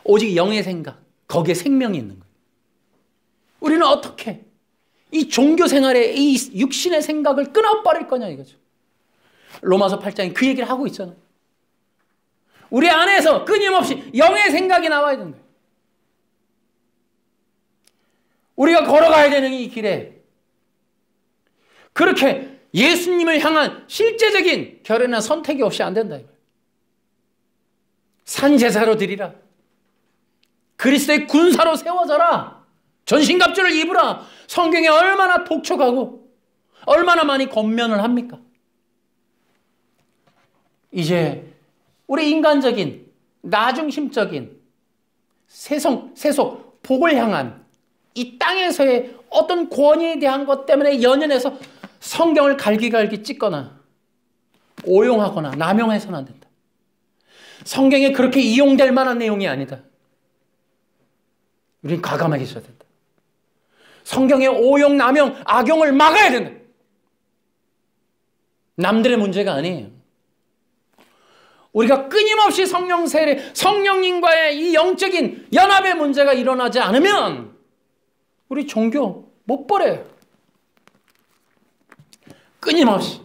오직 영의 생각, 거기에 생명이 있는 거예요. 우리는 어떻게 이 종교생활의 이 육신의 생각을 끊어버릴 거냐 이거죠. 로마서 8장이 그 얘기를 하고 있잖아요. 우리 안에서 끊임없이 영의 생각이 나와야 되는 거예요. 우리가 걸어가야 되는 이 길에 그렇게 예수님을 향한 실제적인 결연한 선택이 없이 안 된다. 산제사로 드리라. 그리스도의 군사로 세워져라. 전신갑주를 입으라. 성경에 얼마나 독촉하고 얼마나 많이 권면을 합니까? 이제 우리 인간적인 나중심적인 세속 복을 향한 이 땅에서의 어떤 권위에 대한 것 때문에 연연해서 성경을 갈기갈기 찢거나 오용하거나 남용해서는 안 된다. 성경에 그렇게 이용될 만한 내용이 아니다. 우리는 과감하게 있어야 된다. 성경의 오용, 남용, 악용을 막아야 된다. 남들의 문제가 아니에요. 우리가 끊임없이 성령 세례, 성령님과의 이 영적인 연합의 문제가 일어나지 않으면 우리 종교 못 버려요. 끊임없이.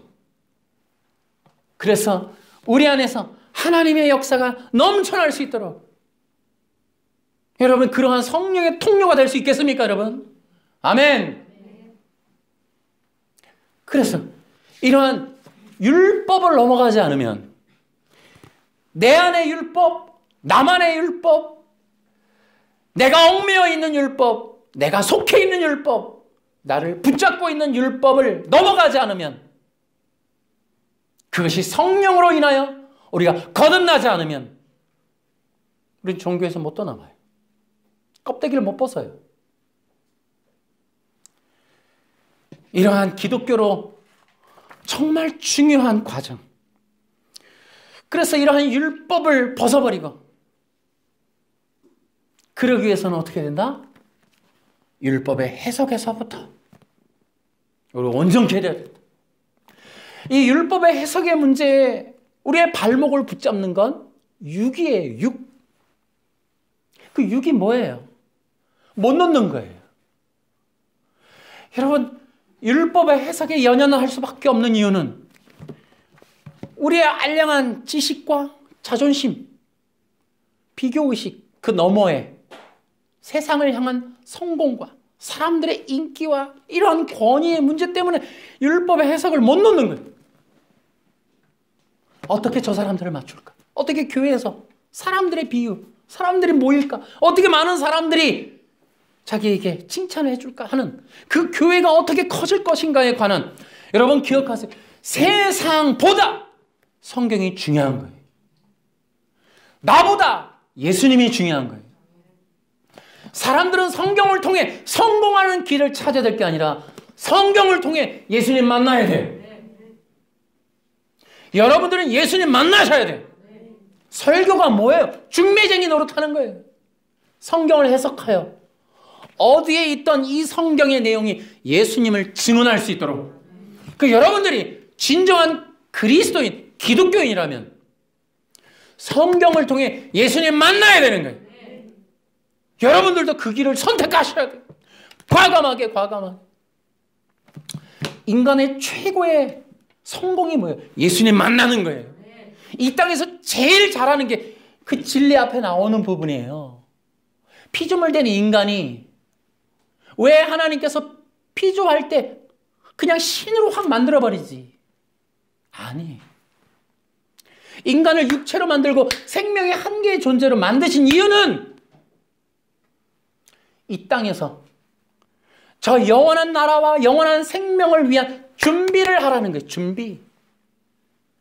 그래서 우리 안에서 하나님의 역사가 넘쳐날 수 있도록 여러분 그러한 성령의 통로가 될 수 있겠습니까, 여러분? 아멘. 그래서 이러한 율법을 넘어가지 않으면 내 안의 율법, 나만의 율법, 내가 얽매여 있는 율법, 내가 속해 있는 율법, 나를 붙잡고 있는 율법을 넘어가지 않으면 그것이 성령으로 인하여 우리가 거듭나지 않으면 우리는 종교에서 못 떠나가요. 껍데기를 못 벗어요. 이러한 기독교로 정말 중요한 과정. 그래서 이러한 율법을 벗어버리고 그러기 위해서는 어떻게 된다? 율법의 해석에서부터 우리 온전케 해야 된다. 이 율법의 해석의 문제에 우리의 발목을 붙잡는 건 육이에요. 육. 그 육이 뭐예요? 못 놓는 거예요. 여러분 율법의 해석에 연연할 수밖에 없는 이유는 우리의 알량한 지식과 자존심, 비교의식 그 너머에 세상을 향한 성공과 사람들의 인기와 이러한 권위의 문제 때문에 율법의 해석을 못 놓는 거예요. 어떻게 저 사람들을 맞출까? 어떻게 교회에서 사람들의 비유, 사람들이 모일까? 어떻게 많은 사람들이 자기에게 칭찬을 해줄까 하는 그 교회가 어떻게 커질 것인가에 관한 여러분 기억하세요. 세상보다 성경이 중요한 거예요. 나보다 예수님이 중요한 거예요. 사람들은 성경을 통해 성공하는 길을 찾아야 될 게 아니라 성경을 통해 예수님 만나야 돼요. 여러분들은 예수님 만나셔야 돼요. 설교가 뭐예요? 중매쟁이 노릇하는 거예요. 성경을 해석하여 어디에 있던 이 성경의 내용이 예수님을 증언할 수 있도록 그 여러분들이 진정한 그리스도인, 기독교인이라면 성경을 통해 예수님 만나야 되는 거예요. 여러분들도 그 길을 선택하셔야 돼요. 과감하게. 인간의 최고의 성공이 뭐예요? 예수님 만나는 거예요. 이 땅에서 제일 잘하는 게 그 진리 앞에 나오는 부분이에요. 피조물 된 인간이 왜 하나님께서 피조할 때 그냥 신으로 확 만들어버리지? 아니. 인간을 육체로 만들고 생명의 한 개의 존재로 만드신 이유는 이 땅에서 저 영원한 나라와 영원한 생명을 위한 준비를 하라는 거예요. 준비.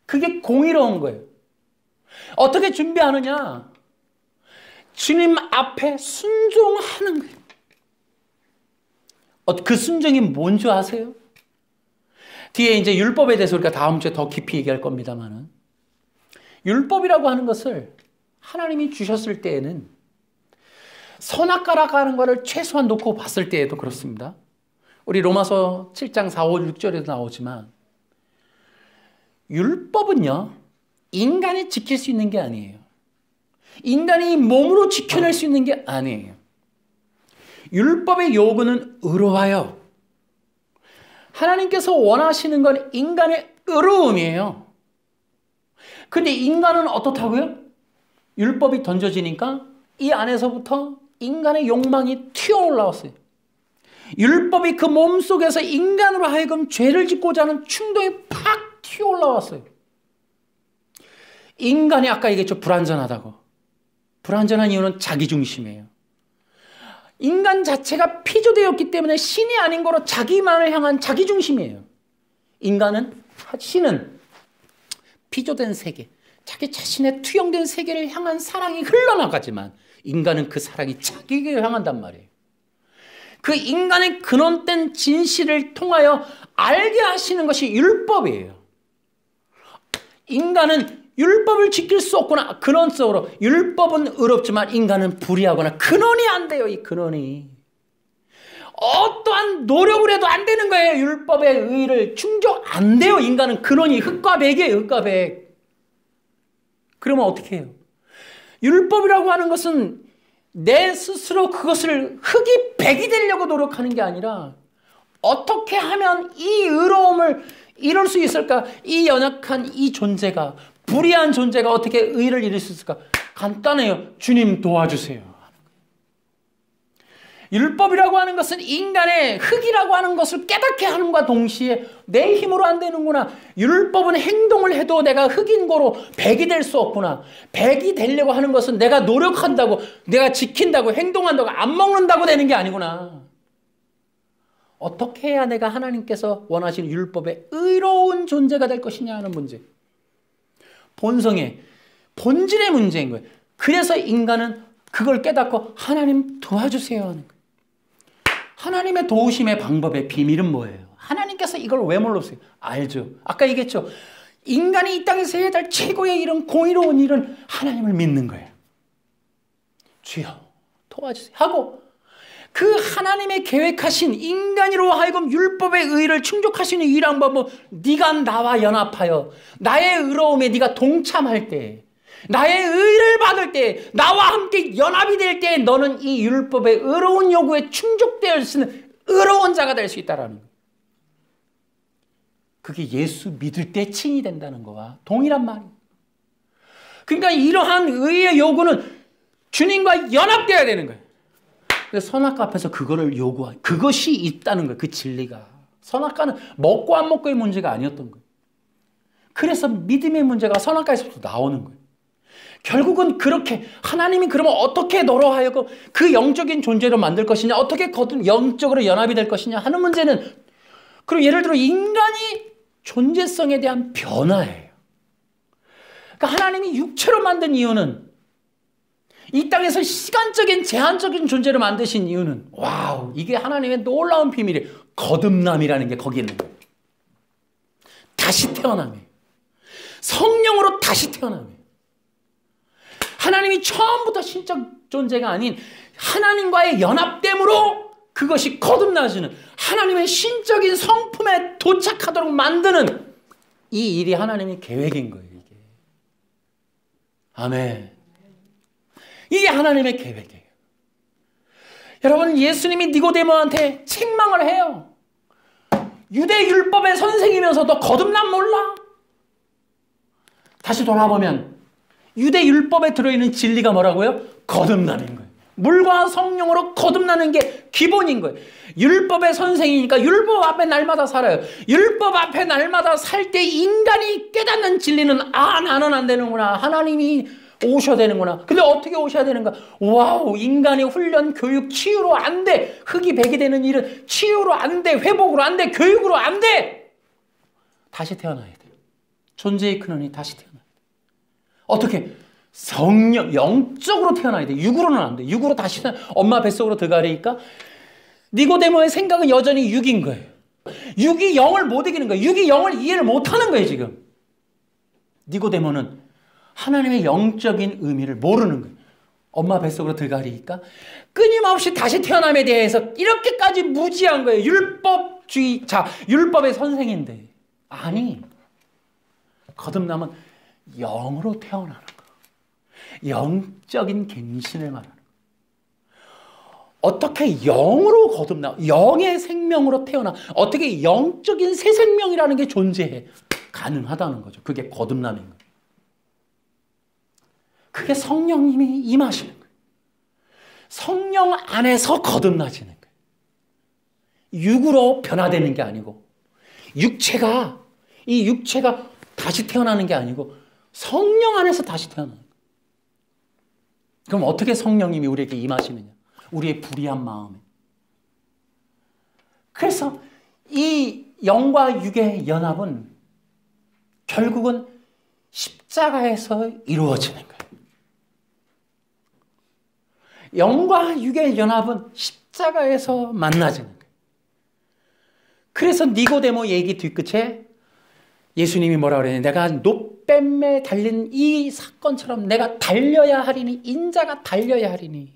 그게 공의로운 거예요. 어떻게 준비하느냐? 주님 앞에 순종하는 거예요. 그 순종이 뭔지 아세요? 뒤에 이제 율법에 대해서 우리가 다음 주에 더 깊이 얘기할 겁니다만은, 율법이라고 하는 것을 하나님이 주셨을 때에는 선악과라고 하는 것을 최소한 놓고 봤을 때에도 그렇습니다. 우리 로마서 7장 4, 5, 6절에도 나오지만 율법은요, 인간이 지킬 수 있는 게 아니에요. 인간이 몸으로 지켜낼 수 있는 게 아니에요. 율법의 요구는 의로와요. 하나님께서 원하시는 건 인간의 의로움이에요. 근데 인간은 어떻다고요? 율법이 던져지니까 이 안에서부터 인간의 욕망이 튀어올라왔어요. 율법이 그 몸속에서 인간으로 하여금 죄를 짓고자 하는 충동이 팍 튀어올라왔어요. 인간이 아까 얘기했죠. 불완전하다고. 불완전한 이유는 자기중심이에요. 인간 자체가 피조되었기 때문에 신이 아닌 거로 자기만을 향한 자기중심이에요. 신은 피조된 세계, 자기 자신의 투영된 세계를 향한 사랑이 흘러나가지만 인간은 그 사랑이 자기에게 향한단 말이에요. 그 인간의 근원된 진실을 통하여 알게 하시는 것이 율법이에요. 인간은 율법을 지킬 수 없구나. 근원적으로 율법은 의롭지만 인간은 불의하거나 근원이 안 돼요. 이 근원이. 어떠한 노력을 해도 안 되는 거예요. 율법의 의의를 충족 안 돼요. 인간은 근원이 흙과 백이에요. 흙과 백. 그러면 어떻게 해요? 율법이라고 하는 것은 내 스스로 그것을 흙이 백이 되려고 노력하는 게 아니라 어떻게 하면 이 의로움을 이룰 수 있을까? 이 연약한 이 존재가, 불의한 존재가 어떻게 의를 이룰 수 있을까? 간단해요. 주님 도와주세요. 율법이라고 하는 것은 인간의 흙이라고 하는 것을 깨닫게 하는과 동시에 내 힘으로 안 되는구나. 율법은 행동을 해도 내가 흙인 거로 백이 될 수 없구나. 백이 되려고 하는 것은 내가 노력한다고, 내가 지킨다고, 행동한다고, 안 먹는다고 되는 게 아니구나. 어떻게 해야 내가 하나님께서 원하시는 율법의 의로운 존재가 될 것이냐 하는 문제. 본성의, 본질의 문제인 거예요. 그래서 인간은 그걸 깨닫고 하나님 도와주세요 하는 거예요. 하나님의 도우심의 방법의 비밀은 뭐예요? 하나님께서 이걸 왜 몰랐어요? 알죠. 아까 얘기했죠. 인간이 이 땅에서 해야 될 최고의 일은, 공의로운 일은 하나님을 믿는 거예요. 주여 도와주세요 하고 그 하나님의 계획하신 인간으로 하여금 율법의 의의를 충족하시는 유일한 방법은 네가 나와 연합하여 나의 의로움에 네가 동참할 때, 나의 의를 받을 때, 나와 함께 연합이 될 때 너는 이 율법의 의로운 요구에 충족될 수 있는 의로운 자가 될 수 있다는 거예요. 그게 예수 믿을 때 칭이 된다는 거와 동일한 말이에요. 그러니까 이러한 의의 요구는 주님과 연합되어야 되는 거예요. 선악과 앞에서 그거를 요구한, 그것이 있다는 거예요. 그 진리가. 선악과는 먹고 안 먹고의 문제가 아니었던 거예요. 그래서 믿음의 문제가 선악과에서부터 나오는 거예요. 결국은 그렇게 하나님이 그러면 어떻게 너로 하여금 그 영적인 존재로 만들 것이냐, 어떻게 영적으로 연합이 될 것이냐 하는 문제는, 그리고 예를 들어 인간이 존재성에 대한 변화예요. 그러니까 하나님이 육체로 만든 이유는, 이 땅에서 시간적인 제한적인 존재로 만드신 이유는, 와우, 이게 하나님의 놀라운 비밀이에요. 거듭남이라는 게 거기 있는 거예요. 다시 태어남이에요. 성령으로 다시 태어남이에요. 하나님이 처음부터 신적 존재가 아닌 하나님과의 연합됨으로 그것이 거듭나시는 하나님의 신적인 성품에 도착하도록 만드는 이 일이 하나님의 계획인 거예요. 이게. 아멘. 이게 하나님의 계획이에요. 여러분, 예수님이 니고데모한테 책망을 해요. 유대 율법의 선생이면서도 거듭남 몰라? 다시 돌아보면 유대 율법에 들어있는 진리가 뭐라고요? 거듭나는 거예요. 물과 성령으로 거듭나는 게 기본인 거예요. 율법의 선생이니까 율법 앞에 날마다 살아요. 율법 앞에 날마다 살 때 인간이 깨닫는 진리는, 아, 나는 안 되는구나. 하나님이 오셔야 되는구나. 근데 어떻게 오셔야 되는가? 와우, 인간의 훈련, 교육, 치유로 안 돼. 흙이 백이 되는 일은 치유로 안 돼. 회복으로 안 돼. 교육으로 안 돼. 다시 태어나야 돼요. 존재의 근원이 다시 태어나야 돼요. 어떻게? 성령, 영적으로 태어나야 돼. 육으로는 안 돼. 육으로 다시 엄마 뱃속으로 들어가려니까 니고데모의 생각은 여전히 육인 거예요. 육이 영을 못 이기는 거예요. 육이 영을 이해를 못하는 거예요, 지금. 니고데모는 하나님의 영적인 의미를 모르는 거예요. 엄마 뱃속으로 들어가리니까 끊임없이 다시 태어남에 대해서 이렇게까지 무지한 거예요. 율법주의자, 율법의 선생인데. 아니, 거듭남은 영으로 태어나는 거. 영적인 갱신을 말하는 거. 어떻게 영으로 거듭나, 영의 생명으로 태어나, 어떻게 영적인 새 생명이라는 게 존재해. 가능하다는 거죠. 그게 거듭남인 거예요. 그게 성령님이 임하시는 거예요. 성령 안에서 거듭나지는 거예요. 육으로 변화되는 게 아니고, 이 육체가 다시 태어나는 게 아니고 성령 안에서 다시 태어나는 거예요. 그럼 어떻게 성령님이 우리에게 임하시느냐? 우리의 불의한 마음에. 그래서 이 영과 육의 연합은 결국은 십자가에서 이루어지는 거예요. 영과 육의 연합은 십자가에서 만나지는 거예요. 그래서 니고데모 얘기 뒤끝에 예수님이 뭐라 그래요? 내가 노뱀에 달린 이 사건처럼 내가 달려야 하리니, 인자가 달려야 하리니.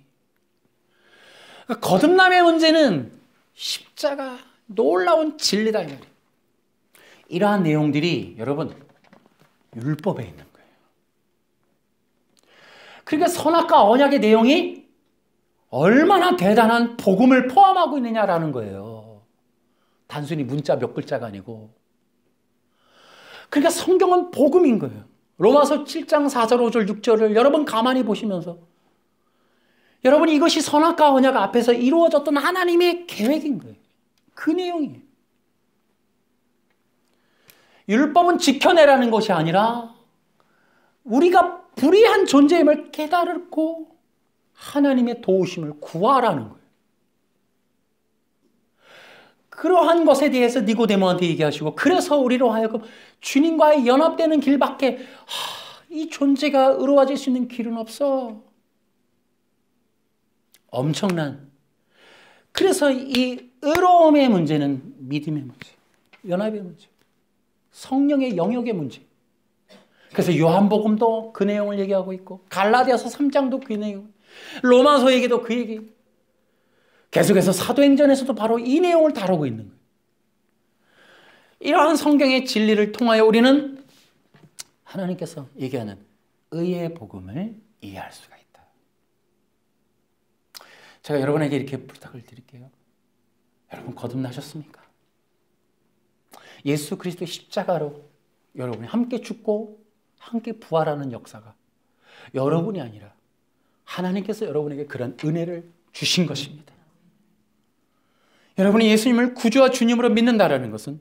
그러니까 거듭남의 문제는 십자가, 놀라운 진리다 이 말이에요. 이러한 내용들이 여러분 율법에 있는 거예요. 그러니까 선악과 언약의 내용이 얼마나 대단한 복음을 포함하고 있느냐라는 거예요. 단순히 문자 몇 글자가 아니고. 그러니까 성경은 복음인 거예요. 로마서 7장 4절 5절 6절을 여러분 가만히 보시면서 여러분 이것이 선악과 언약 앞에서 이루어졌던 하나님의 계획인 거예요. 그 내용이에요. 율법은 지켜내라는 것이 아니라 우리가 불의한 존재임을 깨달고 하나님의 도우심을 구하라는 거예요. 그러한 것에 대해서 니고데모한테 얘기하시고, 그래서 우리로 하여금 주님과의 연합되는 길밖에 이 존재가 의로워질 수 있는 길은 없어. 엄청난. 그래서 이 의로움의 문제는 믿음의 문제, 연합의 문제, 성령의 영역의 문제. 그래서 요한복음도 그 내용을 얘기하고 있고, 갈라디아서 3장도 그 내용, 로마서에게도 그 얘기, 계속해서 사도행전에서도 바로 이 내용을 다루고 있는 거예요. 이러한 성경의 진리를 통하여 우리는 하나님께서 얘기하는 의의 복음을 이해할 수가 있다. 제가 여러분에게 이렇게 부탁을 드릴게요. 여러분 거듭나셨습니까? 예수 그리스도의 십자가로 여러분이 함께 죽고 함께 부활하는 역사가 여러분이 아니라 하나님께서 여러분에게 그런 은혜를 주신 것입니다. 여러분이 예수님을 구주와 주님으로 믿는다라는 것은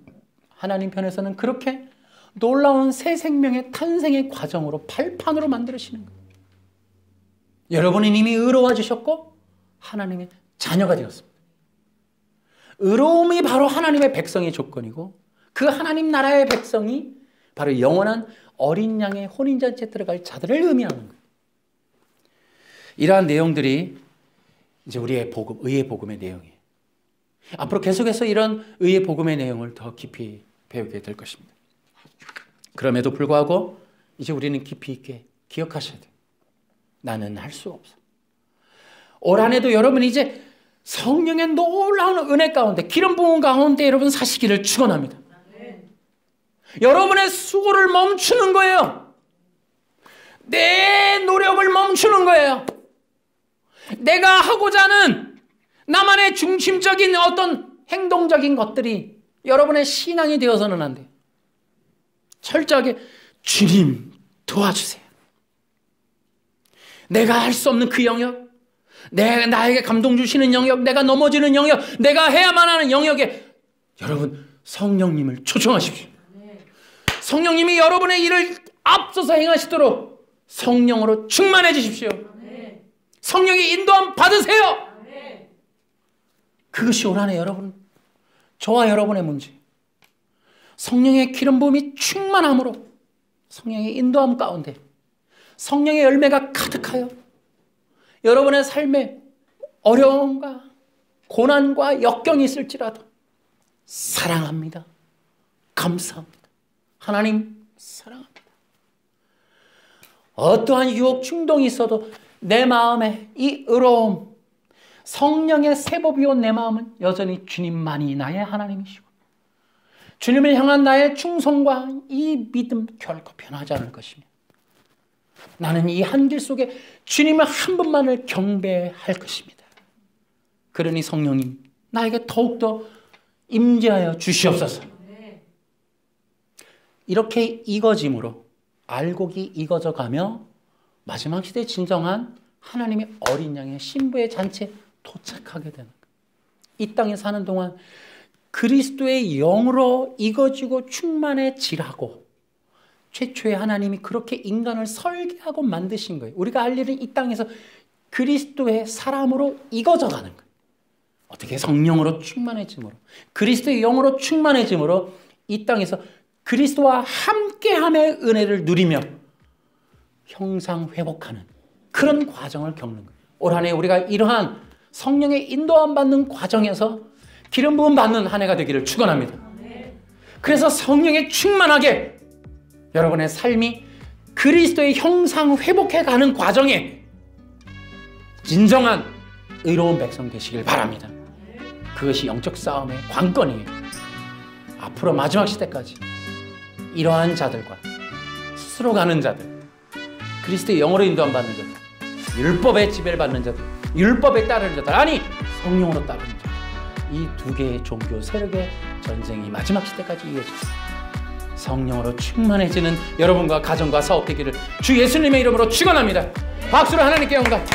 하나님 편에서는 그렇게 놀라운 새 생명의 탄생의 과정으로 발판으로 만들으시는 거예요. 여러분은 이미 의로워지셨고 하나님의 자녀가 되었습니다. 의로움이 바로 하나님의 백성의 조건이고, 그 하나님 나라의 백성이 바로 영원한 어린 양의 혼인잔치에 들어갈 자들을 의미하는 거예요. 이러한 내용들이 이제 우리의 복음, 의의 복음의 내용이에요. 앞으로 계속해서 이런 의의 복음의 내용을 더 깊이 배우게 될 것입니다. 그럼에도 불구하고 이제 우리는 깊이 있게 기억하셔야 돼요. 나는 할 수 없어. 올 한 해도 여러분 이제 성령의 놀라운 은혜 가운데, 기름 부은 가운데 여러분 사시기를 축원합니다. 여러분의 수고를 멈추는 거예요. 내 노력을 멈추는 거예요. 내가 하고자 하는 나만의 중심적인 어떤 행동적인 것들이 여러분의 신앙이 되어서는 안 돼요. 철저하게 주님 도와주세요. 내가 할 수 없는 그 영역, 나에게 감동 주시는 영역, 내가 넘어지는 영역, 내가 해야만 하는 영역에 여러분 성령님을 초청하십시오. 성령님이 여러분의 일을 앞서서 행하시도록 성령으로 충만해 주십시오. 성령의 인도함 받으세요. 그것이 올 한 해 여러분, 저와 여러분의 문제. 성령의 기름 부음이 충만함으로 성령의 인도함 가운데 성령의 열매가 가득하여 여러분의 삶에 어려움과 고난과 역경이 있을지라도 사랑합니다. 감사합니다. 하나님 사랑합니다. 어떠한 유혹 충동이 있어도 내 마음에 이 의로움, 성령의 세법이 온 내 마음은 여전히 주님만이 나의 하나님이시고 주님을 향한 나의 충성과 이 믿음 결코 변하지 않을 것이며 나는 이 한길 속에 주님을 한 분만을 경배할 것입니다. 그러니 성령님 나에게 더욱더 임재하여 주시옵소서. 이렇게 익어짐으로 알곡이 익어져 가며 마지막 시대에 진정한 하나님의 어린 양의 신부의 잔치에 도착하게 되는 거예요. 이 땅에 사는 동안 그리스도의 영으로 익어지고 충만해지라고 최초의 하나님이 그렇게 인간을 설계하고 만드신 거예요. 우리가 할 일은 이 땅에서 그리스도의 사람으로 익어져 가는 거예요. 어떻게? 성령으로 충만해짐으로, 그리스도의 영으로 충만해짐으로 이 땅에서 그리스도와 함께함의 은혜를 누리며 형상 회복하는 그런 과정을 겪는 거예요. 올 한 해 우리가 이러한 성령의 인도함 받는 과정에서 기름 부음 받는 한 해가 되기를 축원합니다. 그래서 성령에 충만하게 여러분의 삶이 그리스도의 형상 회복해 가는 과정에 진정한 의로운 백성 되시길 바랍니다. 그것이 영적 싸움의 관건이에요. 앞으로 마지막 시대까지 이러한 자들과 스스로 가는 자들, 그리스도의 영으로 인도함 받는 자들, 율법의 지배를 받는 자들, 율법에 따르는 자들, 아니 성령으로 따르는 자들, 이 두 개의 종교 세력의 전쟁이 마지막 시대까지 이어집니다. 성령으로 충만해지는 여러분과 가정과 사업 되기를 주 예수님의 이름으로 축원합니다. 박수로 하나님께 영광.